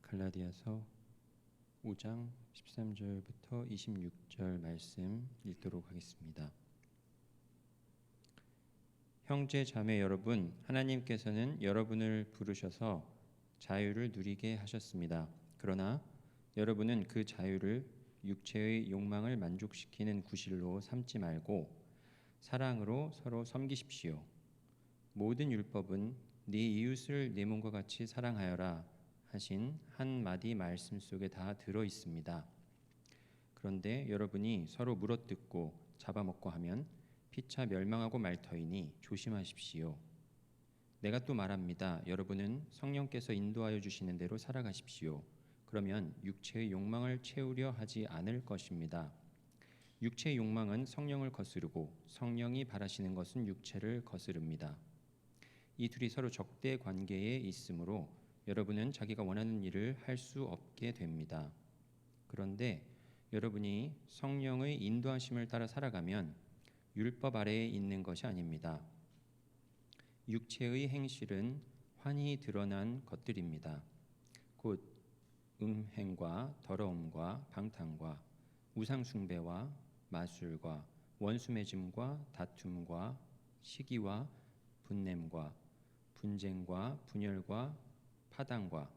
갈라디아서 5장 13절부터 26절 말씀 읽도록 하겠습니다. 형제 자매 여러분, 하나님께서는 여러분을 부르셔서 자유를 누리게 하셨습니다. 그러나 여러분은 그 자유를 육체의 욕망을 만족시키는 구실로 삼지 말고 사랑으로 서로 섬기십시오. 모든 율법은 네 이웃을 네 몸과 같이 사랑하여라 하신 한 마디 말씀 속에 다 들어 있습니다. 그런데 여러분이 서로 물어뜯고 잡아먹고 하면 피차 멸망하고 말 터이니 조심하십시오. 내가 또 말합니다. 여러분은 성령께서 인도하여 주시는 대로 살아가십시오. 그러면 육체의 욕망을 채우려 하지 않을 것입니다. 육체의 욕망은 성령을 거스르고 성령이 바라시는 것은 육체를 거스릅니다. 이 둘이 서로 적대 관계에 있으므로 여러분은 자기가 원하는 일을 할 수 없게 됩니다. 그런데 여러분이 성령의 인도하심을 따라 살아가면 율법 아래에 있는 것이 아닙니다. 육체의 행실은 환히 드러난 것들입니다. 곧 음행과 더러움과 방탕과 우상숭배와 마술과 원수매짐과 다툼과 시기와 분냄과 분쟁과 분열과 파당과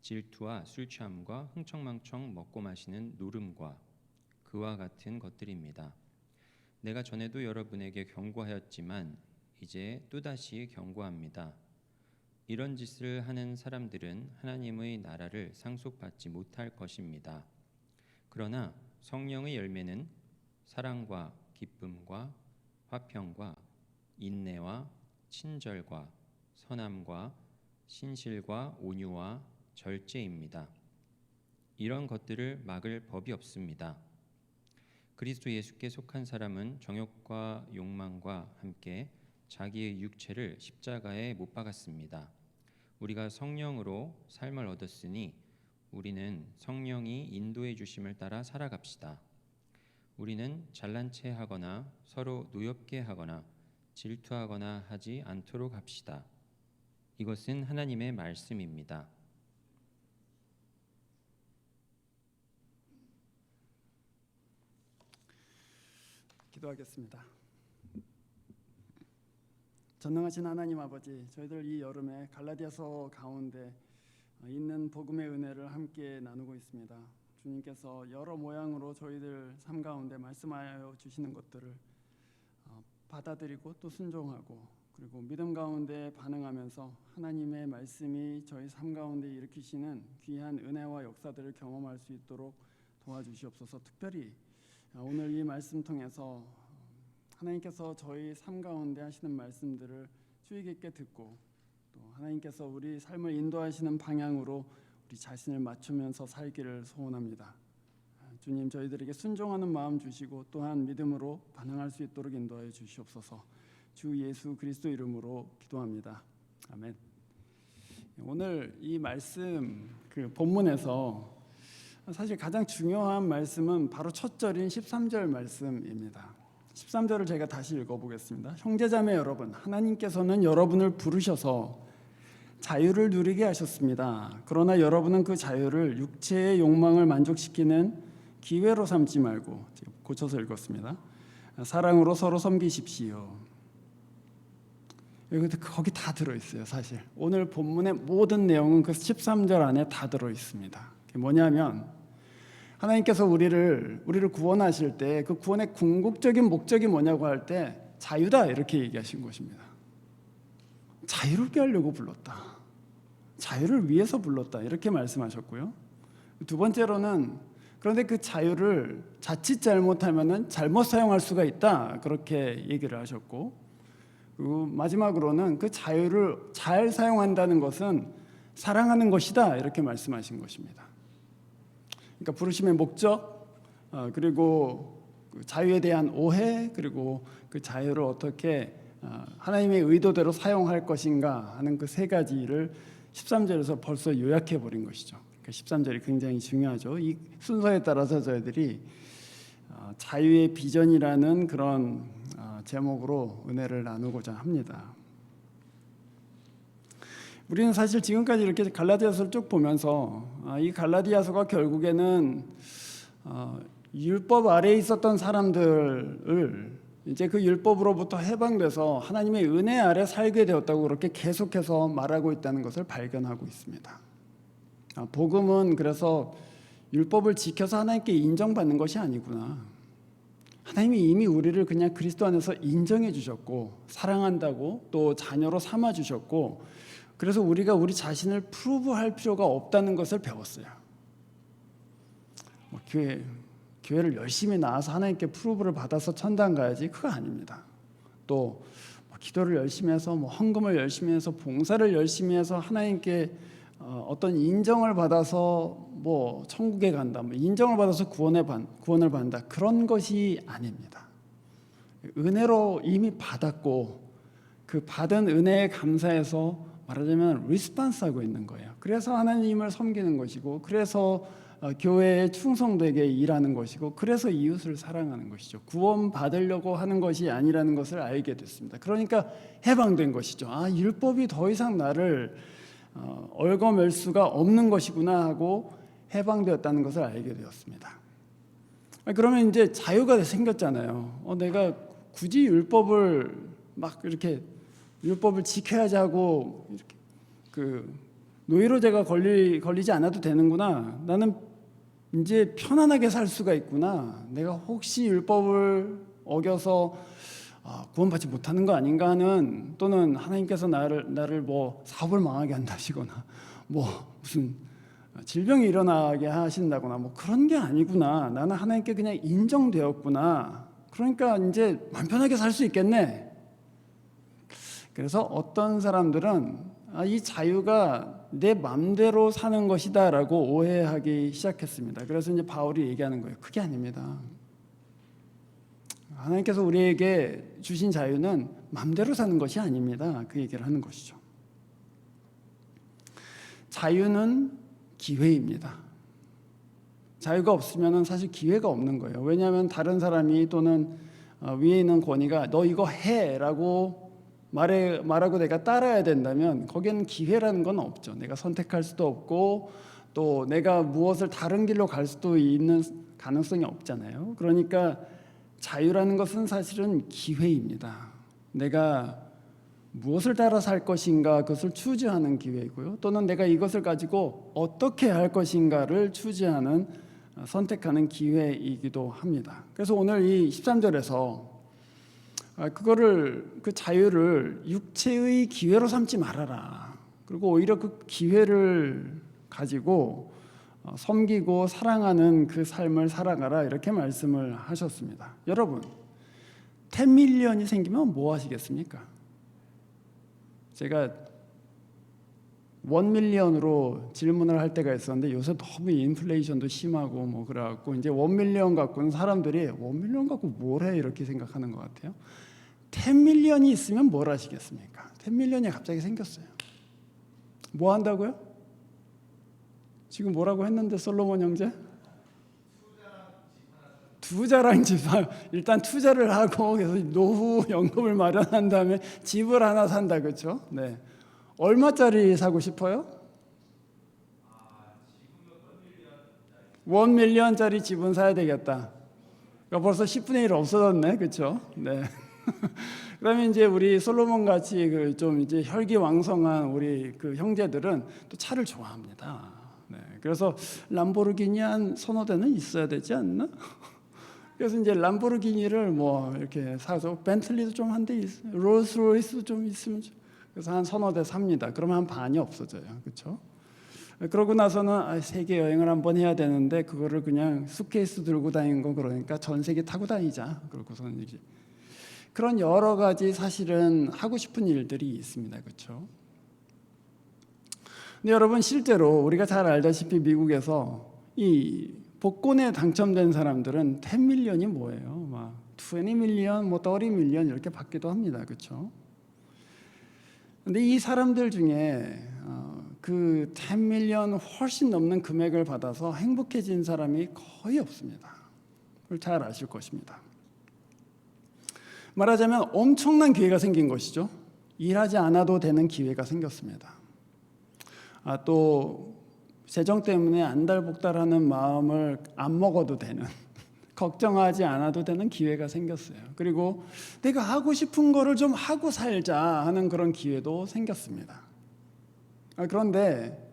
질투와 술취함과 흥청망청 먹고 마시는 노름과 그와 같은 것들입니다. 내가 전에도 여러분에게 경고하였지만 이제 또다시 경고합니다. 이런 짓을 하는 사람들은 하나님의 나라를 상속받지 못할 것입니다. 그러나 성령의 열매는 사랑과 기쁨과 화평과 인내와 친절과 선함과 신실과 온유와 절제입니다. 이런 것들을 막을 법이 없습니다. 그리스도 예수께 속한 사람은 정욕과 욕망과 함께 자기의 육체를 십자가에 못 박았습니다. 우리가 성령으로 삶을 얻었으니 우리는 성령이 인도해 주심을 따라 살아갑시다. 우리는 잘난 체 하거나 서로 노엽게 하거나 질투하거나 하지 않도록 합시다. 이것은 하나님의 말씀입니다. 기도하겠습니다. 전능하신 하나님 아버지, 저희들 이 여름에 갈라디아서 가운데 있는 복음의 은혜를 함께 나누고 있습니다. 주님께서 여러 모양으로 저희들 삶 가운데 말씀하여 주시는 것들을 받아들이고 또 순종하고, 그리고 믿음 가운데 반응하면서 하나님의 말씀이 저희 삶 가운데 일으키시는 귀한 은혜와 역사들을 경험할 수 있도록 도와주시옵소서. 특별히 오늘 이 말씀 통해서 하나님께서 저희 삶 가운데 하시는 말씀들을 주의 깊게 듣고 또 하나님께서 우리 삶을 인도하시는 방향으로 우리 자신을 맞추면서 살기를 소원합니다. 주님, 저희들에게 순종하는 마음 주시고 또한 믿음으로 반응할 수 있도록 인도하여 주시옵소서. 주 예수 그리스도 이름으로 기도합니다. 아멘. 오늘 이 말씀 본문에서 사실 가장 중요한 말씀은 바로 첫 절인 13절 말씀입니다. 13절을 제가 다시 읽어보겠습니다. 형제자매 여러분, 하나님께서는 여러분을 부르셔서 자유를 누리게 하셨습니다. 그러나 여러분은 그 자유를 육체의 욕망을 만족시키는 기회로 삼지 말고, 고쳐서 읽었습니다. 사랑으로 서로 섬기십시오. 거기 다 들어있어요. 사실 오늘 본문의 모든 내용은 그 13절 안에 다 들어있습니다. 그게 뭐냐면 하나님께서 우리를 구원하실 때 그 구원의 궁극적인 목적이 뭐냐고 할 때 자유다 이렇게 얘기하신 것입니다. 자유롭게 하려고 불렀다. 자유를 위해서 불렀다 이렇게 말씀하셨고요. 두 번째로는 그런데 그 자유를 자칫 잘못하면은 잘못 사용할 수가 있다 그렇게 얘기를 하셨고, 그리고 마지막으로는 그 자유를 잘 사용한다는 것은 사랑하는 것이다 이렇게 말씀하신 것입니다. 그러니까 부르심의 목적, 그리고 그 자유에 대한 오해, 그리고 그 자유를 어떻게 하나님의 의도대로 사용할 것인가 하는 그 세 가지를 13절에서 벌써 요약해 버린 것이죠. 그러니까 13절이 굉장히 중요하죠. 이 순서에 따라서 저희들이 자유의 비전이라는 그런 제목으로 은혜를 나누고자 합니다. 우리는 사실 지금까지 이렇게 갈라디아서를 쭉 보면서 이 갈라디아서가 결국에는 율법 아래에 있었던 사람들을 이제 그 율법으로부터 해방돼서 하나님의 은혜 아래 살게 되었다고 그렇게 계속해서 말하고 있다는 것을 발견하고 있습니다. 복음은 그래서 율법을 지켜서 하나님께 인정받는 것이 아니구나. 하나님이 이미 우리를 그냥 그리스도 안에서 인정해 주셨고 사랑한다고 또 자녀로 삼아 주셨고 그래서 우리가 우리 자신을 프루브할 필요가 없다는 것을 배웠어요. 교회를 열심히 나와서 하나님께 프루브를 받아서 천당 가야지 그거 아닙니다. 또 기도를 열심히 해서 헌금을 열심히 해서 봉사를 열심히 해서 하나님께 어떤 인정을 받아서 천국에 간다, 인정을 받아서 구원을 받는다 그런 것이 아닙니다. 은혜로 이미 받았고 그 받은 은혜에 감사해서 말하자면 리스판스하고 있는 거예요. 그래서 하나님을 섬기는 것이고 그래서 교회에 충성되게 일하는 것이고 그래서 이웃을 사랑하는 것이죠. 구원 받으려고 하는 것이 아니라는 것을 알게 됐습니다. 그러니까 해방된 것이죠. 율법이 더 이상 나를 얽어맬 수가 없는 것이구나 하고 해방되었다는 것을 알게 되었습니다. 그러면 이제 자유가 생겼잖아요. 내가 굳이 율법을 이렇게 율법을 지켜야지 하고 이렇게 노이로제가 걸리지 않아도 되는구나. 나는 이제 편안하게 살 수가 있구나. 내가 혹시 율법을 어겨서 구원받지 못하는 거 아닌가 하는, 또는 하나님께서 나를 사업을 망하게 한다시거나 무슨 질병이 일어나게 하신다거나 그런 게 아니구나. 나는 하나님께 그냥 인정되었구나. 그러니까 이제 마음 편하게 살 수 있겠네. 그래서 어떤 사람들은 이 자유가 내 맘대로 사는 것이다 라고 오해하기 시작했습니다. 그래서 이제 바울이 얘기하는 거예요. 그게 아닙니다. 하나님께서 우리에게 주신 자유는 맘대로 사는 것이 아닙니다. 그 얘기를 하는 것이죠. 자유는 기회입니다. 자유가 없으면 사실 기회가 없는 거예요. 왜냐하면 다른 사람이 또는 위에 있는 권위가 너 이거 해라고 말하고 내가 따라야 된다면 거기에는 기회라는 건 없죠. 내가 선택할 수도 없고 또 내가 무엇을 다른 길로 갈 수도 있는 가능성이 없잖아요. 그러니까 자유라는 것은 사실은 기회입니다. 내가 무엇을 따라 살 것인가 그것을 추지하는 기회이고요. 또는 내가 이것을 가지고 어떻게 할 것인가를 추지하는 선택하는 기회이기도 합니다. 그래서 오늘 이 13절에서 그 자유를 육체의 기회로 삼지 말아라. 그리고 오히려 그 기회를 가지고 섬기고 사랑하는 그 삶을 살아가라 이렇게 말씀을 하셨습니다. 여러분 10밀리언이 생기면 뭐 하시겠습니까? 제가 1밀리언으로 질문을 할 때가 있었는데 요새 너무 인플레이션도 심하고 그래갖고 이제 1밀리언 갖고는 사람들이 1밀리언 갖고 뭘 해 이렇게 생각하는 것 같아요. 10밀리언이 있으면 뭘 하시겠습니까? 10밀리언이 갑자기 생겼어요. 뭐 한다고요? 지금 뭐라고 했는데 솔로몬 형제? 투자랑 집 일단 투자를 하고 그래서 노후 연금을 마련한 다음에 집을 하나 산다, 그렇죠? 네. 얼마짜리 사고 싶어요? 1밀리언짜리 집은 사야 되겠다. 그러니까 벌써 10분의 1 없어졌네, 그렇죠? 네. 그러면 이제 우리 솔로몬 같이 좀 이제 혈기왕성한 우리 그 형제들은 또 차를 좋아합니다. 네. 그래서 람보르기니 한 서너 대는 있어야 되지 않나? 그래서 이제 람보르기니를 이렇게 사서 벤틀리도 좀 한 대 있어요. 롤스로이스도 좀 있으면 그래서 한 서너 대 삽니다. 그러면 한 반이 없어져요, 그렇죠? 그러고 나서는 세계 여행을 한번 해야 되는데 그거를 그냥 수케이스 들고 다니는 거 그러니까 전 세계 타고 다니자. 그러고서는 이제 그런 여러 가지 사실은 하고 싶은 일들이 있습니다, 그렇죠? 근데 여러분 실제로 우리가 잘 알다시피 미국에서 이 복권에 당첨된 사람들은 10밀리언이 뭐예요? 20밀리언, 30밀리언 이렇게 받기도 합니다, 그렇죠? 근데 이 사람들 중에 그 10밀리언 훨씬 넘는 금액을 받아서 행복해진 사람이 거의 없습니다. 그걸 잘 아실 것입니다. 말하자면 엄청난 기회가 생긴 것이죠. 일하지 않아도 되는 기회가 생겼습니다. 또 재정 때문에 안달복달하는 마음을 안 먹어도 되는 걱정하지 않아도 되는 기회가 생겼어요. 그리고 내가 하고 싶은 거를 좀 하고 살자 하는 그런 기회도 생겼습니다. 그런데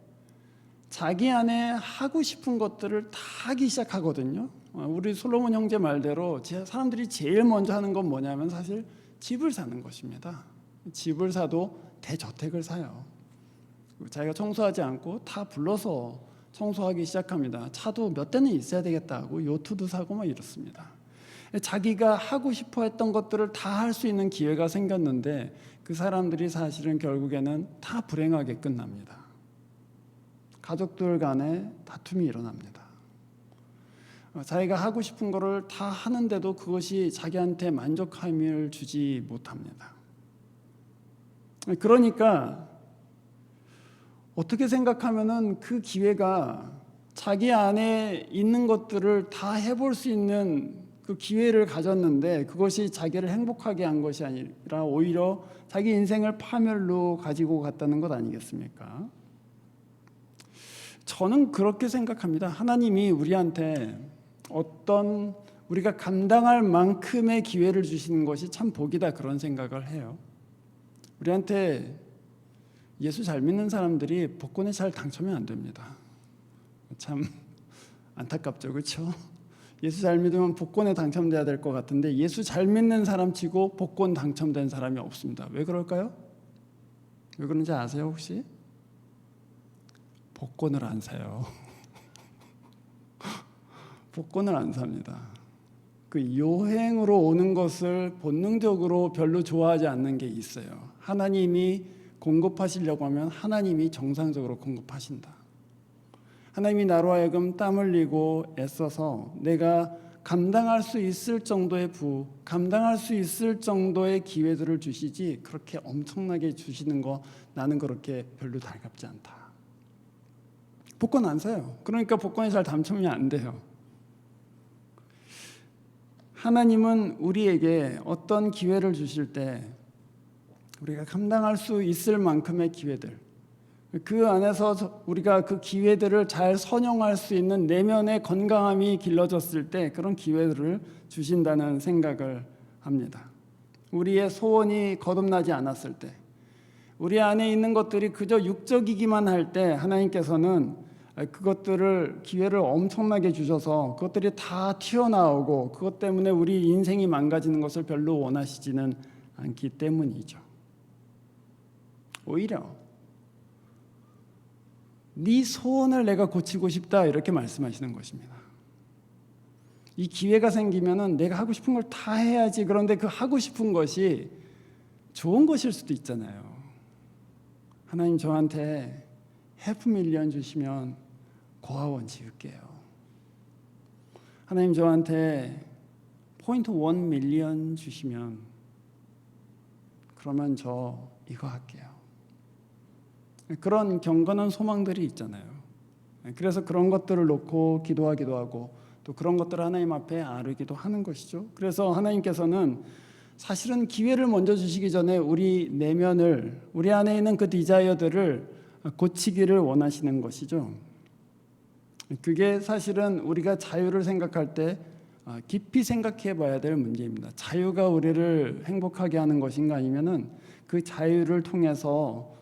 자기 안에 하고 싶은 것들을 다 하기 시작하거든요. 우리 솔로몬 형제 말대로 사람들이 제일 먼저 하는 건 뭐냐면 사실 집을 사는 것입니다. 집을 사도 대저택을 사요. 자기가 청소하지 않고 다 불러서 청소하기 시작합니다. 차도 몇 대는 있어야 되겠다고 요트도 사고 막 이렇습니다. 자기가 하고 싶어 했던 것들을 다 할 수 있는 기회가 생겼는데 그 사람들이 사실은 결국에는 다 불행하게 끝납니다. 가족들 간에 다툼이 일어납니다. 자기가 하고 싶은 거를 다 하는데도 그것이 자기한테 만족함을 주지 못합니다. 그러니까 어떻게 생각하면은 그 기회가 자기 안에 있는 것들을 다 해볼 수 있는 그 기회를 가졌는데 그것이 자기를 행복하게 한 것이 아니라 오히려 자기 인생을 파멸로 가지고 갔다는 것 아니겠습니까? 저는 그렇게 생각합니다. 하나님이 우리한테 어떤 우리가 감당할 만큼의 기회를 주시는 것이 참 복이다 그런 생각을 해요. 우리한테 예수 잘 믿는 사람들이 복권에 잘 당첨이 안 됩니다. 참 안타깝죠, 그렇죠? 예수 잘 믿으면 복권에 당첨돼야 될 것 같은데 예수 잘 믿는 사람 치고 복권 당첨된 사람이 없습니다. 왜 그럴까요? 왜 그런지 아세요 혹시? 복권을 안 사요. 복권을 안 삽니다. 그 요행으로 오는 것을 본능적으로 별로 좋아하지 않는 게 있어요. 하나님이 공급하시려고 하면 하나님이 정상적으로 공급하신다. 하나님이 나로 하여금 땀 흘리고 애써서 내가 감당할 수 있을 정도의 감당할 수 있을 정도의 기회들을 주시지 그렇게 엄청나게 주시는 거 나는 그렇게 별로 달갑지 않다. 복권 안 사요. 그러니까 복권이 잘 당첨이 안 돼요. 하나님은 우리에게 어떤 기회를 주실 때 우리가 감당할 수 있을 만큼의 기회들, 그 안에서 우리가 그 기회들을 잘 선용할 수 있는 내면의 건강함이 길러졌을 때 그런 기회들을 주신다는 생각을 합니다. 우리의 소원이 거듭나지 않았을 때, 우리 안에 있는 것들이 그저 육적이기만 할 때 하나님께서는 그것들을 기회를 엄청나게 주셔서 그것들이 다 튀어나오고 그것 때문에 우리 인생이 망가지는 것을 별로 원하시지는 않기 때문이죠. 오히려 네 소원을 내가 고치고 싶다 이렇게 말씀하시는 것입니다. 이 기회가 생기면은 내가 하고 싶은 걸 다 해야지. 그런데 그 하고 싶은 것이 좋은 것일 수도 있잖아요. 하나님 저한테 $500,000 주시면 고아원 지을게요. 하나님 저한테 포인트 1,000,000 주시면 그러면 저 이거 할게요. 그런 경건한 소망들이 있잖아요. 그래서 그런 것들을 놓고 기도하기도 하고 또 그런 것들을 하나님 앞에 아뢰기도 하는 것이죠. 그래서 하나님께서는 사실은 기회를 먼저 주시기 전에 우리 내면을, 우리 안에 있는 그 디자이어들을 고치기를 원하시는 것이죠. 그게 사실은 우리가 자유를 생각할 때 깊이 생각해 봐야 될 문제입니다. 자유가 우리를 행복하게 하는 것인가 아니면은 그 자유를 통해서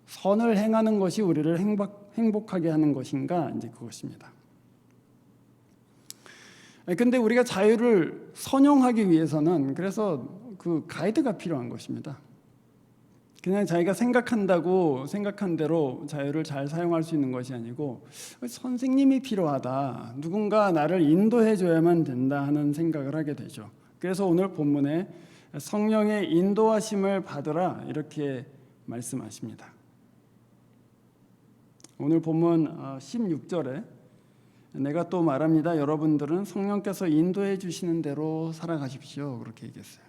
선을 행하는 것이 우리를 행복하게 하는 것인가, 이제 그것입니다. 근데 우리가 자유를 선용하기 위해서는 그래서 그 가이드가 필요한 것입니다. 그냥 자기가 생각한다고 생각한 대로 자유를 잘 사용할 수 있는 것이 아니고 선생님이 필요하다. 누군가 나를 인도해 줘야만 된다 하는 생각을 하게 되죠. 그래서 오늘 본문에 성령의 인도하심을 받으라 이렇게 말씀하십니다. 오늘 본문 16절에 내가 또 말합니다. 여러분들은 성령께서 인도해 주시는 대로 살아가십시오. 그렇게 얘기했어요.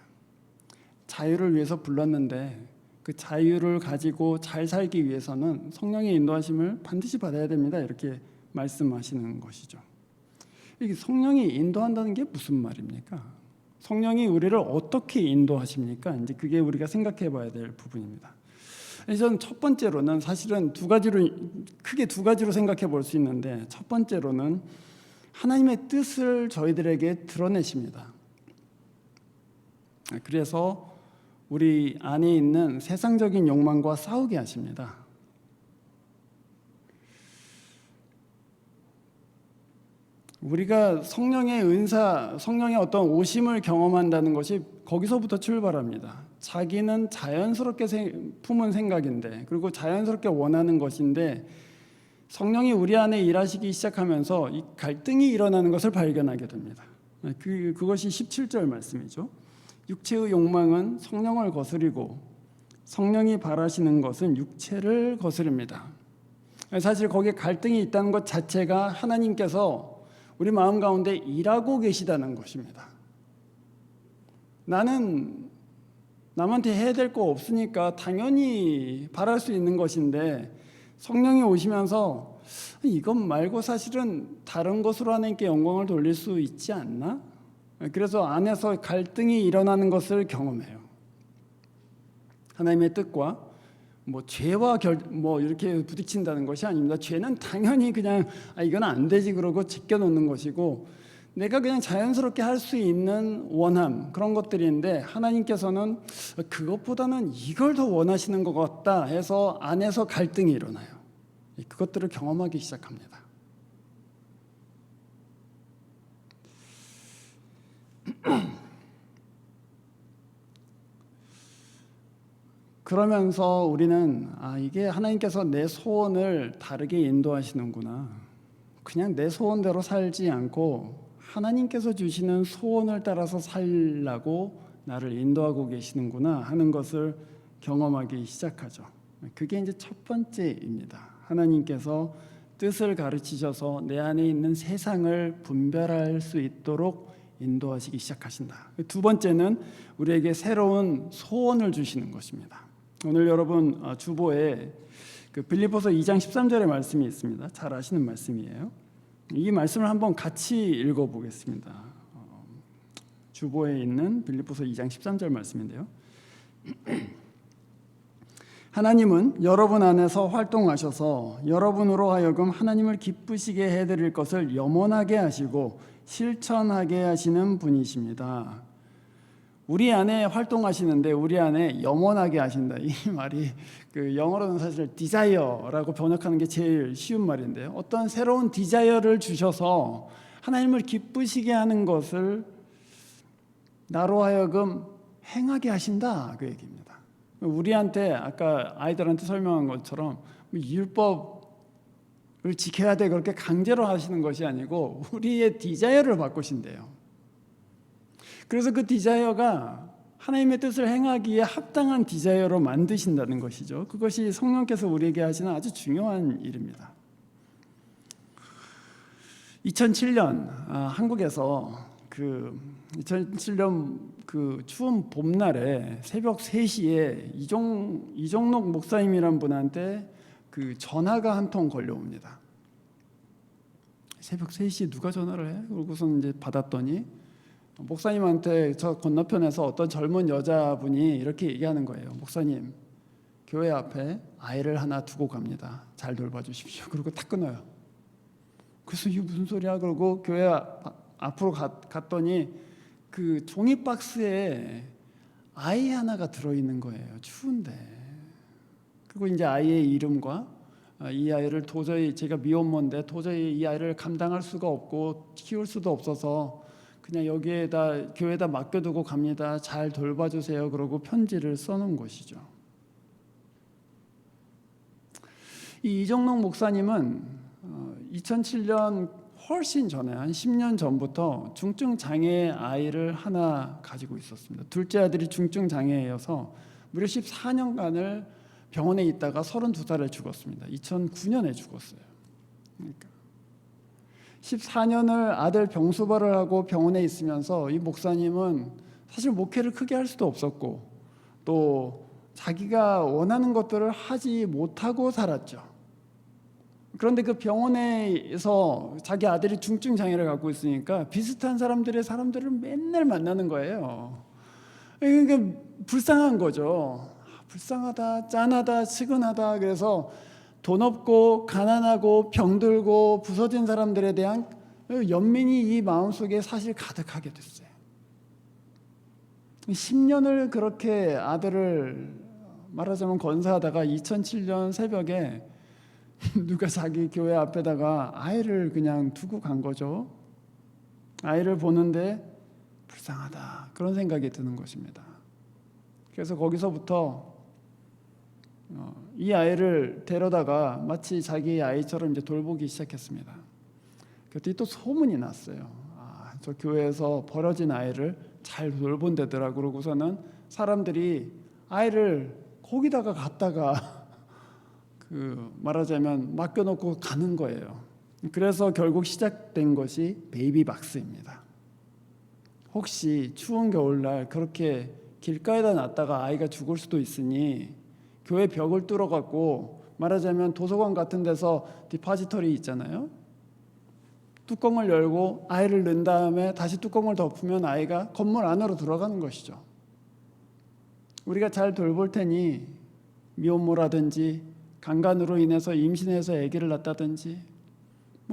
자유를 위해서 불렀는데 그 자유를 가지고 잘 살기 위해서는 성령의 인도하심을 반드시 받아야 됩니다. 이렇게 말씀하시는 것이죠. 이게 성령이 인도한다는 게 무슨 말입니까? 성령이 우리를 어떻게 인도하십니까? 이제 그게 우리가 생각해 봐야 될 부분입니다. 저는 첫 번째로는 사실은 크게 두 가지로 생각해 볼 수 있는데, 첫 번째로는 하나님의 뜻을 저희들에게 드러내십니다. 그래서 우리 안에 있는 세상적인 욕망과 싸우게 하십니다. 우리가 성령의 은사, 성령의 어떤 오심을 경험한다는 것이 거기서부터 출발합니다. 자기는 자연스럽게 품은 생각인데, 그리고 자연스럽게 원하는 것인데, 성령이 우리 안에 일하시기 시작하면서 이 갈등이 일어나는 것을 발견하게 됩니다. 그것이 17절 말씀이죠. 육체의 욕망은 성령을 거스리고 성령이 바라시는 것은 육체를 거스릅니다. 사실 거기에 갈등이 있다는 것 자체가 하나님께서 우리 마음 가운데 일하고 계시다는 것입니다. 나는 남한테 해야 될 거 없으니까 당연히 바랄 수 있는 것인데, 성령이 오시면서 이것 말고 사실은 다른 것으로 하나님께 영광을 돌릴 수 있지 않나? 그래서 안에서 갈등이 일어나는 것을 경험해요. 하나님의 뜻과 죄와 이렇게 부딪힌다는 것이 아닙니다. 죄는 당연히 그냥 이건 안 되지 그러고 제껴놓는 것이고, 내가 그냥 자연스럽게 할 수 있는 원함, 그런 것들인데, 하나님께서는 그것보다는 이걸 더 원하시는 것 같다 해서 안에서 갈등이 일어나요. 그것들을 경험하기 시작합니다. 그러면서 우리는 이게 하나님께서 내 소원을 다르게 인도하시는구나, 그냥 내 소원대로 살지 않고 하나님께서 주시는 소원을 따라서 살라고 나를 인도하고 계시는구나 하는 것을 경험하기 시작하죠. 그게 이제 첫 번째입니다. 하나님께서 뜻을 가르치셔서 내 안에 있는 세상을 분별할 수 있도록 인도하시기 시작하신다. 두 번째는 우리에게 새로운 소원을 주시는 것입니다. 오늘 여러분 주보에 빌립보서 2장 13절의 말씀이 있습니다. 잘 아시는 말씀이에요. 이 말씀을 한번 같이 읽어보겠습니다. 주보에 있는 빌립보서 2장 13절 말씀인데요. 하나님은 여러분 안에서 활동하셔서 여러분으로 하여금 하나님을 기쁘시게 해드릴 것을 염원하게 하시고 실천하게 하시는 분이십니다. 우리 안에 활동하시는데 우리 안에 염원하게 하신다. 이 말이 영어로는 사실 디자이어라고 번역하는 게 제일 쉬운 말인데요. 어떤 새로운 디자이어를 주셔서 하나님을 기쁘시게 하는 것을 나로 하여금 행하게 하신다, 그 얘기입니다. 우리한테 아까 아이들한테 설명한 것처럼 율법을 지켜야 돼 그렇게 강제로 하시는 것이 아니고 우리의 디자이어를 바꾸신대요. 그래서 그 디자이어가 하나님의 뜻을 행하기에 합당한 디자이어로 만드신다는 것이죠. 그것이 성령께서 우리에게 하시는 아주 중요한 일입니다. 2007년 한국에서 2007년 추운 봄날에 새벽 3시에 이종록 목사님이란 분한테 전화가 한 통 걸려옵니다. 새벽 3시에 누가 전화를 해? 그러고서 이제 받았더니 목사님한테 저 건너편에서 어떤 젊은 여자분이 이렇게 얘기하는 거예요. 목사님, 교회 앞에 아이를 하나 두고 갑니다. 잘 돌봐주십시오. 그리고 탁 끊어요. 그래서 이게 무슨 소리야? 그러고 교회 앞으로 갔더니 그 종이 박스에 아이 하나가 들어있는 거예요. 추운데. 그리고 이제 아이의 이름과 이 아이를 도저히 제가 미혼모인데 도저히 이 아이를 감당할 수가 없고 키울 수도 없어서 그냥 여기에다 교회에다 맡겨두고 갑니다. 잘 돌봐주세요. 그러고 편지를 써놓은 것이죠. 이 이종록 목사님은 2007년 훨씬 전에 한 10년 전부터 중증 장애 아이를 하나 가지고 있었습니다. 둘째 아들이 중증 장애여서 무려 14년간을 병원에 있다가 32살에 죽었습니다. 2009년에 죽었어요. 그러니까 14년을 아들 병수발을 하고 병원에 있으면서 이 목사님은 사실 목회를 크게 할 수도 없었고 또 자기가 원하는 것들을 하지 못하고 살았죠. 그런데 그 병원에서 자기 아들이 중증 장애를 갖고 있으니까 비슷한 사람들을 맨날 만나는 거예요. 그러니까 불쌍한 거죠. 불쌍하다, 짠하다, 측은하다. 그래서 돈 없고 가난하고 병들고 부서진 사람들에 대한 연민이 이 마음속에 사실 가득하게 됐어요. 10년을 그렇게 아들을 말하자면 건사하다가 2007년 새벽에 누가 자기 교회 앞에다가 아이를 그냥 두고 간 거죠. 아이를 보는데 불쌍하다, 그런 생각이 드는 것입니다. 그래서 거기서부터 이 아이를 데려다가 마치 자기 아이처럼 이제 돌보기 시작했습니다. 그랬더니 또 소문이 났어요. 저 교회에서 버려진 아이를 잘 돌본다더라. 그러고서는 사람들이 아이를 거기다가 갖다가 말하자면 맡겨놓고 가는 거예요. 그래서 결국 시작된 것이 베이비박스입니다. 혹시 추운 겨울날 그렇게 길가에다 놨다가 아이가 죽을 수도 있으니 교회 벽을 뚫어갖고 말하자면 도서관 같은 데서 디파지터리 있잖아요. 뚜껑을 열고 아이를 넣은 다음에 다시 뚜껑을 덮으면 아이가 건물 안으로 들어가는 것이죠. 우리가 잘 돌볼 테니 미혼모라든지 강간으로 인해서 임신해서 아기를 낳았다든지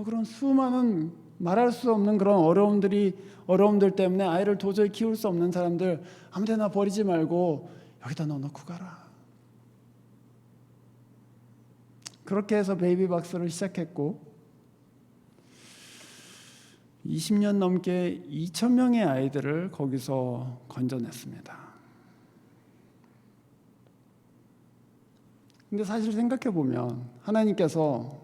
그런 수많은 말할 수 없는 그런 어려움들 때문에 아이를 도저히 키울 수 없는 사람들 아무데나 버리지 말고 여기다 넣어놓고 가라. 그렇게 해서 베이비박스를 시작했고 20년 넘게 2,000명의 아이들을 거기서 건져냈습니다. 근데 사실 생각해 보면 하나님께서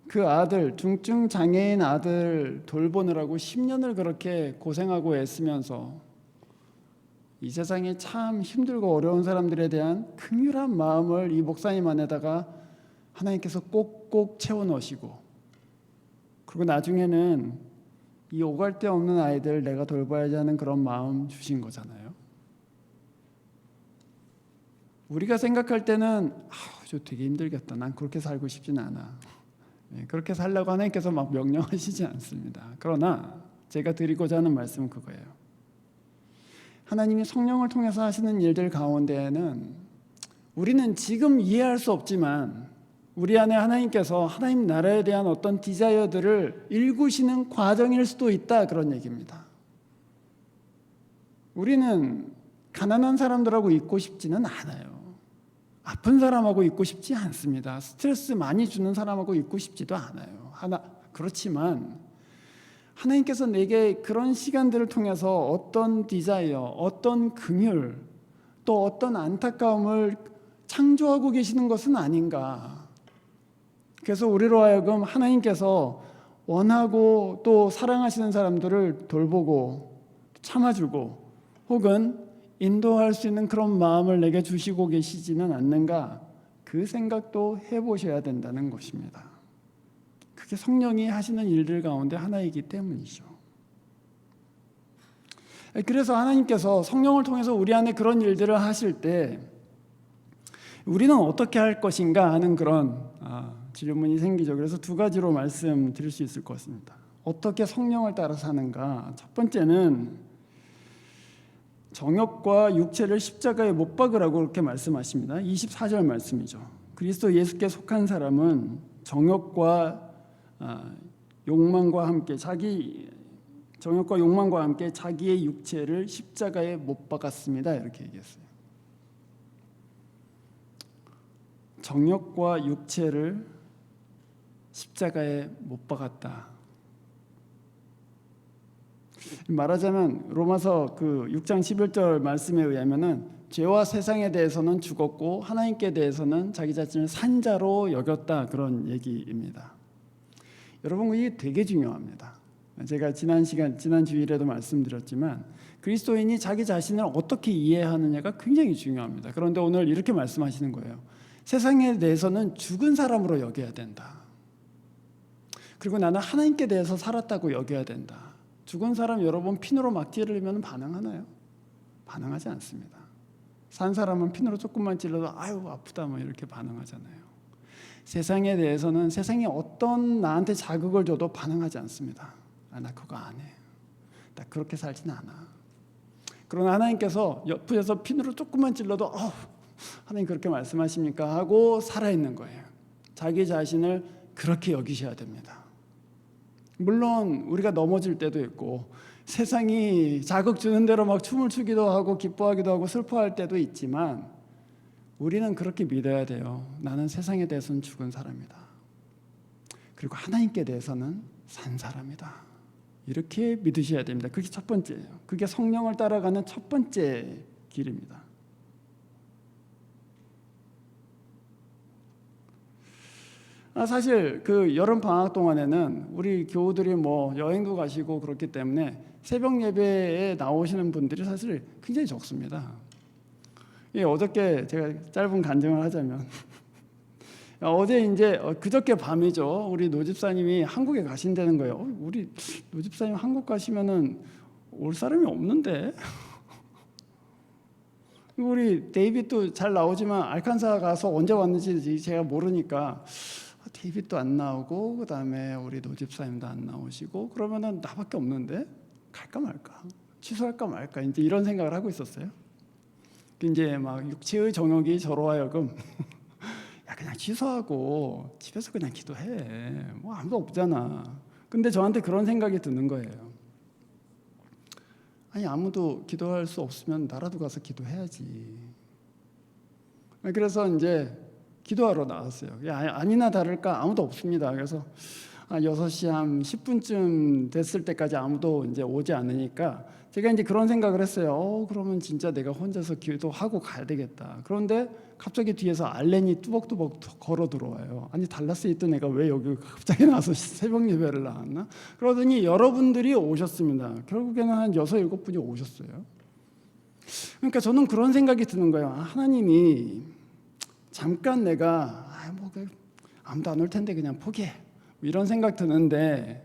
그 아들, 중증 장애인 아들 돌보느라고 10년을 그렇게 고생하고 애쓰면서 이 세상에 참 힘들고 어려운 사람들에 대한 긍휼한 마음을 이 목사님 안에다가 하나님께서 꼭꼭 채워 넣으시고, 그리고 나중에는 이 오갈 데 없는 아이들 내가 돌봐야지 하는 그런 마음 주신 거잖아요. 우리가 생각할 때는 저 되게 힘들겠다, 난 그렇게 살고 싶진 않아, 그렇게 살려고 하나님께서 막 명령하시지 않습니다. 그러나 제가 드리고자 하는 말씀은 그거예요. 하나님이 성령을 통해서 하시는 일들 가운데에는 우리는 지금 이해할 수 없지만 우리 안에 하나님께서 하나님 나라에 대한 어떤 디자이어들을 일구시는 과정일 수도 있다, 그런 얘기입니다. 우리는 가난한 사람들하고 있고 싶지는 않아요. 아픈 사람하고 있고 싶지 않습니다. 스트레스 많이 주는 사람하고 있고 싶지도 않아요. 그렇지만 하나님께서 내게 그런 시간들을 통해서 어떤 디자이어, 어떤 긍휼, 또 어떤 안타까움을 창조하고 계시는 것은 아닌가. 그래서 우리로 하여금 하나님께서 원하고 또 사랑하시는 사람들을 돌보고 참아주고 혹은 인도할 수 있는 그런 마음을 내게 주시고 계시지는 않는가, 그 생각도 해보셔야 된다는 것입니다. 그게 성령이 하시는 일들 가운데 하나이기 때문이죠. 그래서 하나님께서 성령을 통해서 우리 안에 그런 일들을 하실 때 우리는 어떻게 할 것인가 하는 그런 질문이 생기죠. 그래서 두 가지로 말씀드릴 수 있을 것 같습니다. 어떻게 성령을 따라 사는가? 첫 번째는 정욕과 육체를 십자가에 못 박으라고 그렇게 말씀하십니다. 24절 말씀이죠. 그리스도 예수께 속한 사람은 정욕과 욕망과 함께 자기의 육체를 십자가에 못 박았습니다. 이렇게 얘기했어요. 정욕과 육체를 십자가에 못 박았다. 말하자면 로마서 6장 11절 말씀에 의하면은 죄와 세상에 대해서는 죽었고 하나님께 대해서는 자기 자신을 산 자로 여겼다, 그런 얘기입니다. 여러분, 이게 되게 중요합니다. 제가 지난 주일에도 말씀드렸지만 그리스도인이 자기 자신을 어떻게 이해하느냐가 굉장히 중요합니다. 그런데 오늘 이렇게 말씀하시는 거예요. 세상에 대해서는 죽은 사람으로 여겨야 된다. 그리고 나는 하나님께 대해서 살았다고 여겨야 된다. 죽은 사람 여러분 핀으로 막 찌르면 반응하나요? 반응하지 않습니다. 산 사람은 핀으로 조금만 찔러도 아유 아프다 이렇게 반응하잖아요. 세상에 대해서는 세상이 어떤 나한테 자극을 줘도 반응하지 않습니다. 나 그거 안 해. 나 그렇게 살진 않아. 그러나 하나님께서 옆에서 핀으로 조금만 찔러도 하나님 그렇게 말씀하십니까? 하고 살아있는 거예요. 자기 자신을 그렇게 여기셔야 됩니다. 물론 우리가 넘어질 때도 있고 세상이 자극 주는 대로 막 춤을 추기도 하고 기뻐하기도 하고 슬퍼할 때도 있지만 우리는 그렇게 믿어야 돼요. 나는 세상에 대해서는 죽은 사람이다. 그리고 하나님께 대해서는 산 사람이다. 이렇게 믿으셔야 됩니다. 그게 첫 번째예요. 그게 성령을 따라가는 첫 번째 길입니다. 사실 그 여름 방학 동안에는 우리 교우들이 뭐 여행도 가시고 그렇기 때문에 새벽 예배에 나오시는 분들이 사실 굉장히 적습니다. 어저께 제가 짧은 간증을 하자면 어제 이제 그저께 밤이죠. 우리 노집사님이 한국에 가신다는 거예요. 우리 노집사님 한국 가시면은 올 사람이 없는데. 우리 데이빗도 잘 나오지만 알칸사 가서 언제 왔는지 제가 모르니까 데이빗도 안 나오고 그다음에 우리 노집사님도 안 나오시고 그러면은 나밖에 없는데 갈까 말까 취소할까 말까 이제 이런 생각을 하고 있었어요. 이제 막 육체의 정욕이 저로 하여금 야 그냥 취소하고 집에서 그냥 기도해. 뭐 아무도 없잖아. 근데 저한테 그런 생각이 드는 거예요. 아니 아무도 기도할 수 없으면 나라도 가서 기도해야지. 그래서 이제 기도하러 나왔어요. 아니나 다를까 아무도 없습니다. 그래서 6시 한 10분쯤 됐을 때까지 아무도 이제 오지 않으니까 제가 이제 그런 생각을 했어요. 그러면 진짜 내가 혼자서 기도하고 가야 되겠다. 그런데 갑자기 뒤에서 알렌이 뚜벅뚜벅 걸어 들어와요. 아니 달라스에 있던 애가 왜 여기 갑자기 나와서 새벽 예배를 나왔나? 그러더니 여러분들이 오셨습니다. 결국에는 한 6, 7분이 오셨어요. 그러니까 저는 그런 생각이 드는 거예요. 하나님이 잠깐 내가 아무도 안 올 텐데 그냥 포기해 이런 생각 드는데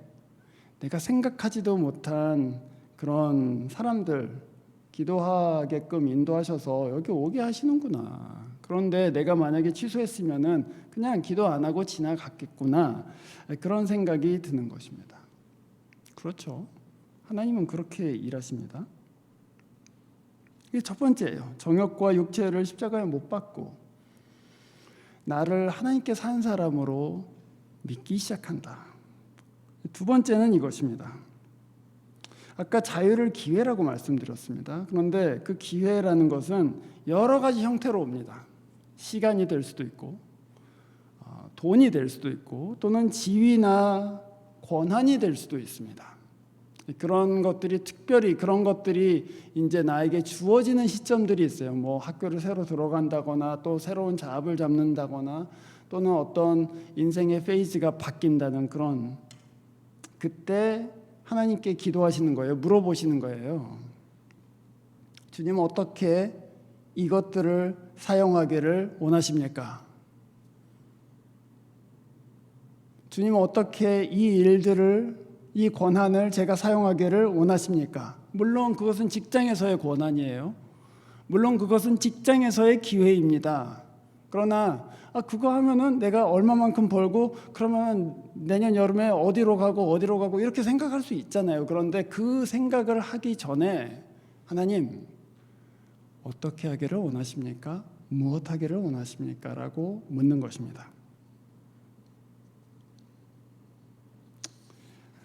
내가 생각하지도 못한 그런 사람들 기도하게끔 인도하셔서 여기 오게 하시는구나. 그런데 내가 만약에 취소했으면은 그냥 기도 안 하고 지나갔겠구나. 그런 생각이 드는 것입니다. 그렇죠. 하나님은 그렇게 일하십니다. 이게 첫 번째예요. 정욕과 육체를 십자가에 못 박고 나를 하나님께 산 사람으로 믿기 시작한다. 두 번째는 이것입니다. 아까 자유를 기회라고 말씀드렸습니다. 그런데 그 기회라는 것은 여러 가지 형태로 옵니다. 시간이 될 수도 있고 돈이 될 수도 있고 또는 지위나 권한이 될 수도 있습니다. 그런 것들이 특별히 그런 것들이 이제 나에게 주어지는 시점들이 있어요. 뭐 학교를 새로 들어간다거나 또 새로운 잡을 잡는다거나 또는 어떤 인생의 페이지가 바뀐다는 그런 그때 하나님께 기도하시는 거예요. 물어보시는 거예요. 주님 어떻게 이것들을 사용하기를 원하십니까? 주님 어떻게 이 일들을 이 권한을 제가 사용하기를 원하십니까? 물론 그것은 직장에서의 권한이에요. 물론 그것은 직장에서의 기회입니다. 그러나 그거 하면은 내가 얼마만큼 벌고 그러면 내년 여름에 어디로 가고 이렇게 생각할 수 있잖아요. 그런데 그 생각을 하기 전에 하나님 어떻게 하기를 원하십니까? 무엇 하기를 원하십니까? 라고 묻는 것입니다.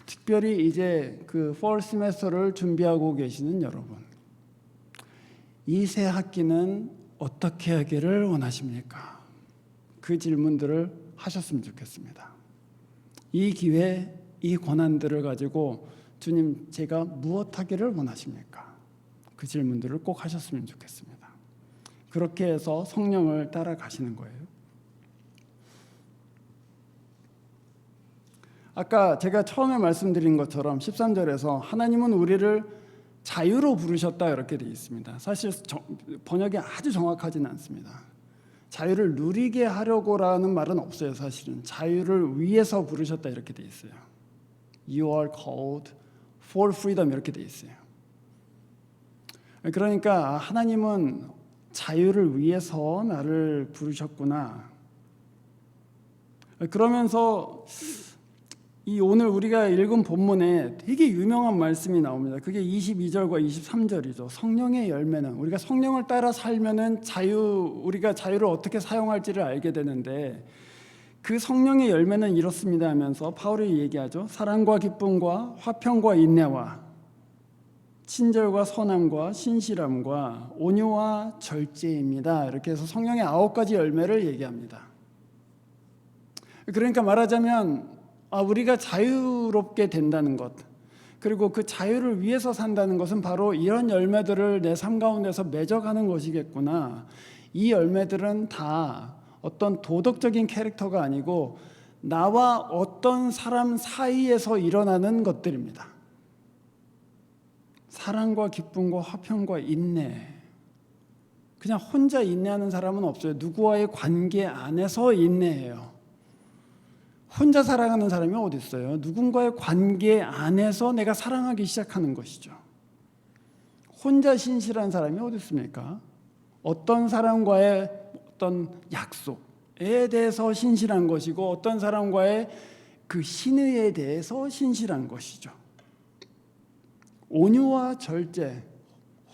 특별히 이제 그 fall semester를 준비하고 계시는 여러분, 이 새 학기는 어떻게 하기를 원하십니까? 그 질문들을 하셨으면 좋겠습니다. 이 기회, 이 권한들을 가지고 주님 제가 무엇 하기를 원하십니까? 그 질문들을 꼭 하셨으면 좋겠습니다. 그렇게 해서 성령을 따라가시는 거예요. 아까 제가 처음에 말씀드린 것처럼 13절에서 하나님은 우리를 자유로 부르셨다 이렇게 되어 있습니다. 사실 번역이 아주 정확하지는 않습니다. 자유를 누리게 하려고라는 말은 없어요. 사실은 자유를 위해서 부르셨다 이렇게 되어 있어요. You are called for freedom 이렇게 되어 있어요. 그러니까 하나님은 자유를 위해서 나를 부르셨구나. 그러면서 이 오늘 우리가 읽은 본문에 되게 유명한 말씀이 나옵니다. 그게 22절과 23절이죠. 성령의 열매는, 우리가 성령을 따라 살면은 우리가 자유를 어떻게 사용할지를 알게 되는데, 그 성령의 열매는 이렇습니다 하면서 바울이 얘기하죠. 사랑과 기쁨과 화평과 인내와 친절과 선함과 신실함과 온유와 절제입니다. 이렇게 해서 성령의 9가지 열매를 얘기합니다. 그러니까 말하자면 우리가 자유롭게 된다는 것, 그리고 그 자유를 위해서 산다는 것은 바로 이런 열매들을 내 삶 가운데서 맺어가는 것이겠구나. 이 열매들은 다 어떤 도덕적인 캐릭터가 아니고 나와 어떤 사람 사이에서 일어나는 것들입니다. 사랑과 기쁨과 화평과 인내. 그냥 혼자 인내하는 사람은 없어요. 누구와의 관계 안에서 인내해요. 혼자 살아가는 사람이 어디 있어요? 누군가의 관계 안에서 내가 사랑하기 시작하는 것이죠. 혼자 신실한 사람이 어디 있습니까? 어떤 사람과의 어떤 약속에 대해서 신실한 것이고, 어떤 사람과의 그 신의에 대해서 신실한 것이죠. 온유와 절제,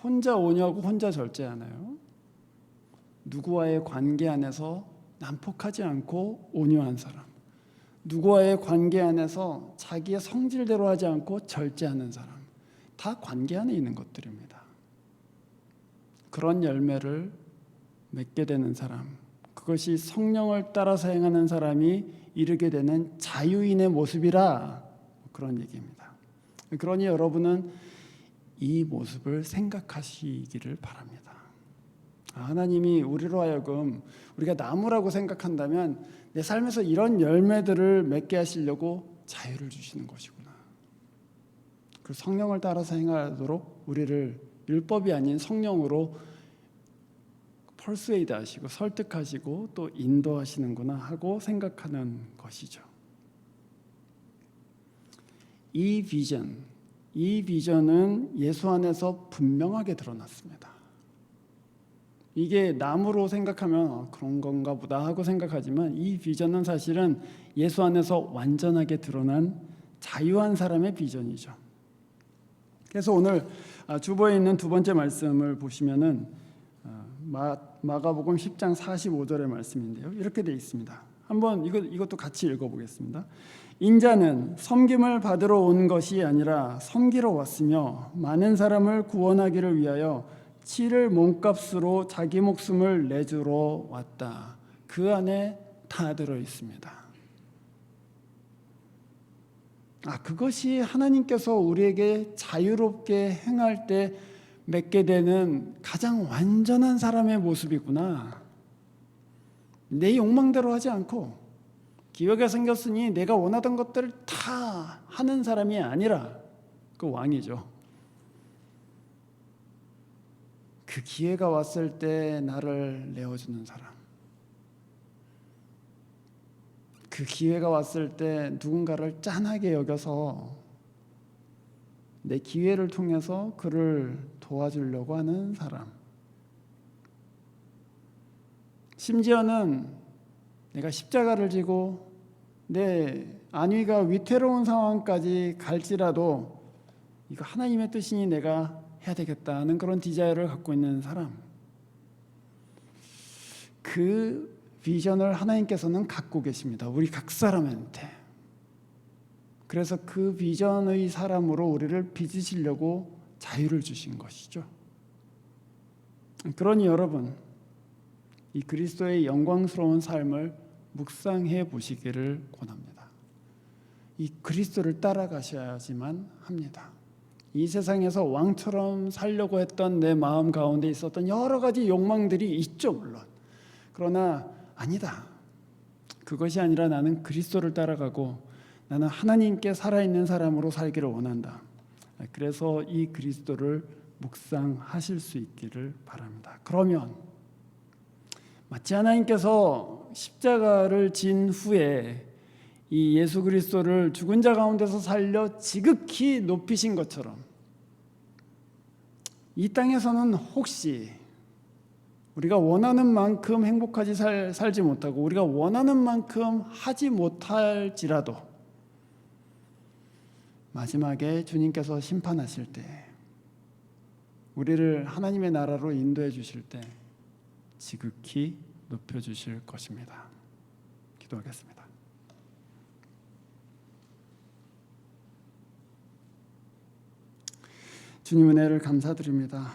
혼자 온유하고 혼자 절제하나요? 누구와의 관계 안에서 난폭하지 않고 온유한 사람, 누구와의 관계 안에서 자기의 성질대로 하지 않고 절제하는 사람, 다 관계 안에 있는 것들입니다. 그런 열매를 맺게 되는 사람, 그것이 성령을 따라서 행하는 사람이 이르게 되는 자유인의 모습이라, 그런 얘기입니다. 그러니 여러분은 이 모습을 생각하시기를 바랍니다. 하나님이 우리로 하여금 우리가 나무라고 생각한다면 내 삶에서 이런 열매들을 맺게 하시려고 자유를 주시는 것이구나. 그 성령을 따라서 행하도록 우리를 율법이 아닌 성령으로 펄스웨이드 하시고 설득하시고 또 인도하시는구나 하고 생각하는 것이죠. 이 비전은 예수 안에서 분명하게 드러났습니다. 이게 나무로 생각하면 그런 건가 보다 하고 생각하지만, 이 비전은 사실은 예수 안에서 완전하게 드러난 자유한 사람의 비전이죠. 그래서 오늘 주보에 있는 두 번째 말씀을 보시면은 마가복음 10장 45절의 말씀인데요. 이렇게 되어 있습니다. 한번 이것도 같이 읽어보겠습니다. 인자는 섬김을 받으러 온 것이 아니라 섬기러 왔으며 많은 사람을 구원하기를 위하여 치를 몸값으로 자기 목숨을 내주러 왔다. 그 안에 다 들어 있습니다. 그것이 하나님께서 우리에게 자유롭게 행할 때 맺게 되는 가장 완전한 사람의 모습이구나. 내 욕망대로 하지 않고, 기회가 생겼으니 내가 원하던 것들을 다 하는 사람이 아니라, 그 왕이죠. 그 기회가 왔을 때 나를 내어주는 사람, 그 기회가 왔을 때 누군가를 짠하게 여겨서 내 기회를 통해서 그를 도와주려고 하는 사람, 심지어는 내가 십자가를 지고 내 안위가 위태로운 상황까지 갈지라도 이거 하나님의 뜻이니 내가 해야 되겠다는 그런 디자이어를 갖고 있는 사람, 그 비전을 하나님께서는 갖고 계십니다. 우리 각 사람한테. 그래서 그 비전의 사람으로 우리를 빚으시려고 자유를 주신 것이죠. 그러니 여러분, 이 그리스도의 영광스러운 삶을 묵상해 보시기를 권합니다. 이 그리스도를 따라가셔야지만 합니다. 이 세상에서 왕처럼 살려고 했던 내 마음 가운데 있었던 여러 가지 욕망들이 있죠, 물론. 그러나 아니다. 그것이 아니라 나는 그리스도를 따라가고 나는 하나님께 살아있는 사람으로 살기를 원한다. 그래서 이 그리스도를 묵상하실 수 있기를 바랍니다. 그러면 마치 하나님께서 십자가를 진 후에 이 예수 그리스도를 죽은 자 가운데서 살려 지극히 높이신 것처럼, 이 땅에서는 혹시 우리가 원하는 만큼 행복하지 살지 못하고 우리가 원하는 만큼 하지 못할지라도 마지막에 주님께서 심판하실 때, 우리를 하나님의 나라로 인도해 주실 때 지극히 높여주실 것입니다. 기도하겠습니다. 주님 은혜를 감사드립니다.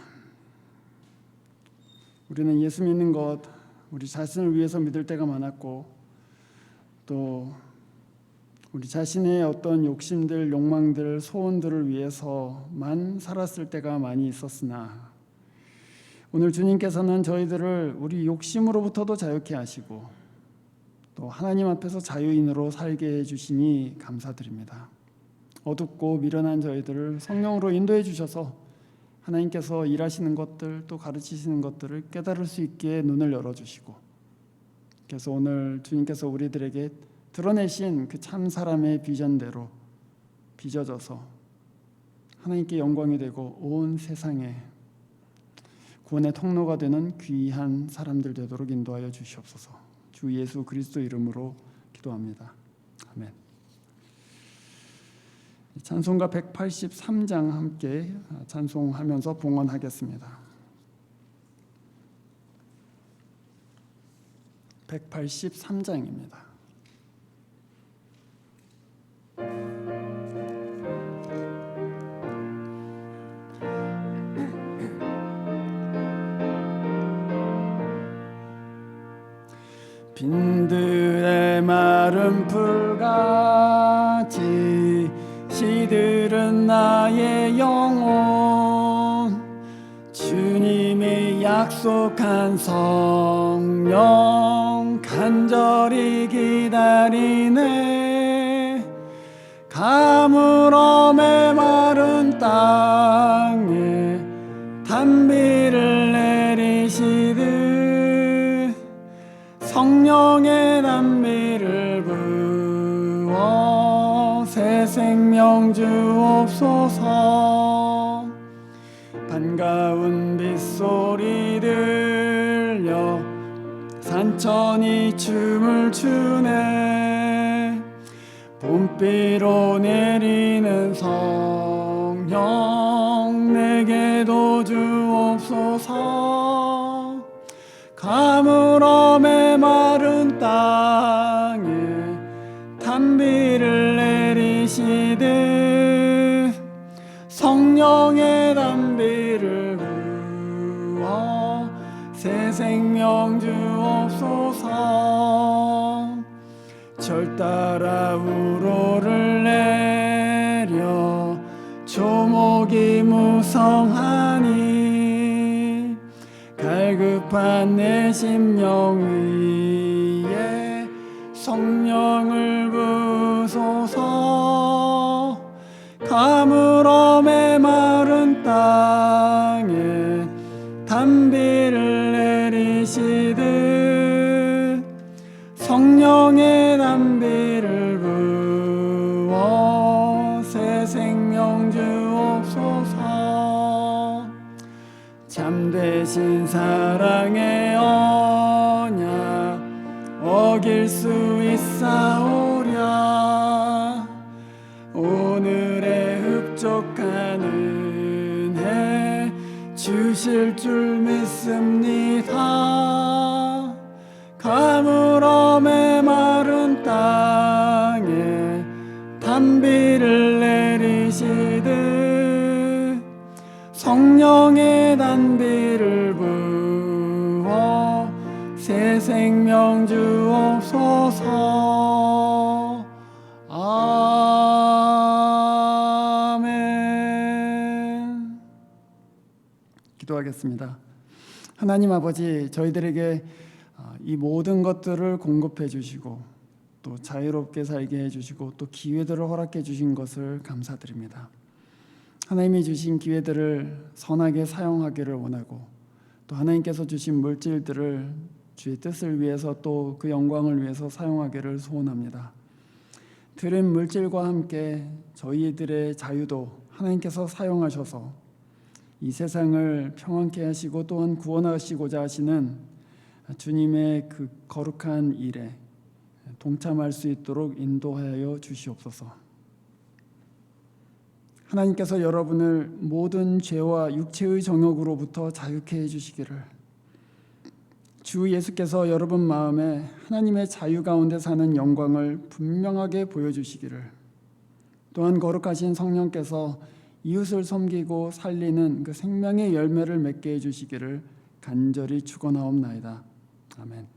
우리는 예수 믿는 것, 우리 자신을 위해서 믿을 때가 많았고, 또 우리 자신의 어떤 욕심들, 욕망들, 소원들을 위해서만 살았을 때가 많이 있었으나, 오늘 주님께서는 저희들을 우리 욕심으로부터도 자유케 하시고 또 하나님 앞에서 자유인으로 살게 해주시니 감사드립니다. 어둡고 미련한 저희들을 성령으로 인도해 주셔서 하나님께서 일하시는 것들, 또 가르치시는 것들을 깨달을 수 있게 눈을 열어주시고, 그래서 오늘 주님께서 우리들에게 드러내신 그 참 사람의 비전대로 빚어져서 하나님께 영광이 되고 온 세상에 구원의 통로가 되는 귀한 사람들 되도록 인도하여 주시옵소서. 주 예수 그리스도 이름으로 기도합니다. 아멘. 찬송가 183장 함께 찬송하면서 봉헌하겠습니다. 183장입니다. 빈들의 마른 풀같이 시들은 나의 영혼, 주님이 약속한 성령 간절히 기다리네. 가물어 메마른 땅에 단비를 내리시듯 성령의 단비를 부어 새 생명 주옵소서. 반가운 빗소리 들려 산천이 춤을 추네. 봄비로 내리는 성령 내게도 주옵소서. 가물어 메마른 땅에 단비를 내리시듯 성령의 단비를 부어 새 생명 주옵소서. 절 따라 우로를 내려 조목이 무성하니 갈급한 내 심령 위에 성령을 부소서. 가물어 메마른 땅에 단비를 내리시듯 성령의 단비를 부어 새 생명 주옵소서. 참되신 사랑의 언약 어길 수 있사오랴. 오늘의 흡족한 은혜 주실 줄 믿습니다. 가물어 메마른 땅에 단비를 내리시듯 성령의 단비를 부어 새 생명 주옵소서. 아멘. 기도하겠습니다. 하나님 아버지, 저희들에게 이 모든 것들을 공급해 주시고 또 자유롭게 살게 해주시고 또 기회들을 허락해 주신 것을 감사드립니다. 하나님이 주신 기회들을 선하게 사용하기를 원하고 또 하나님께서 주신 물질들을 주의 뜻을 위해서 또 그 영광을 위해서 사용하기를 소원합니다. 드린 물질과 함께 저희들의 자유도 하나님께서 사용하셔서 이 세상을 평안케 하시고 또한 구원하시고자 하시는 주님의 그 거룩한 일에 동참할 수 있도록 인도하여 주시옵소서. 하나님께서 여러분을 모든 죄와 육체의 정욕으로부터 자유케 해주시기를, 주 예수께서 여러분 마음에 하나님의 자유 가운데 사는 영광을 분명하게 보여주시기를, 또한 거룩하신 성령께서 이웃을 섬기고 살리는 그 생명의 열매를 맺게 해주시기를 간절히 축원하옵나이다. 아멘.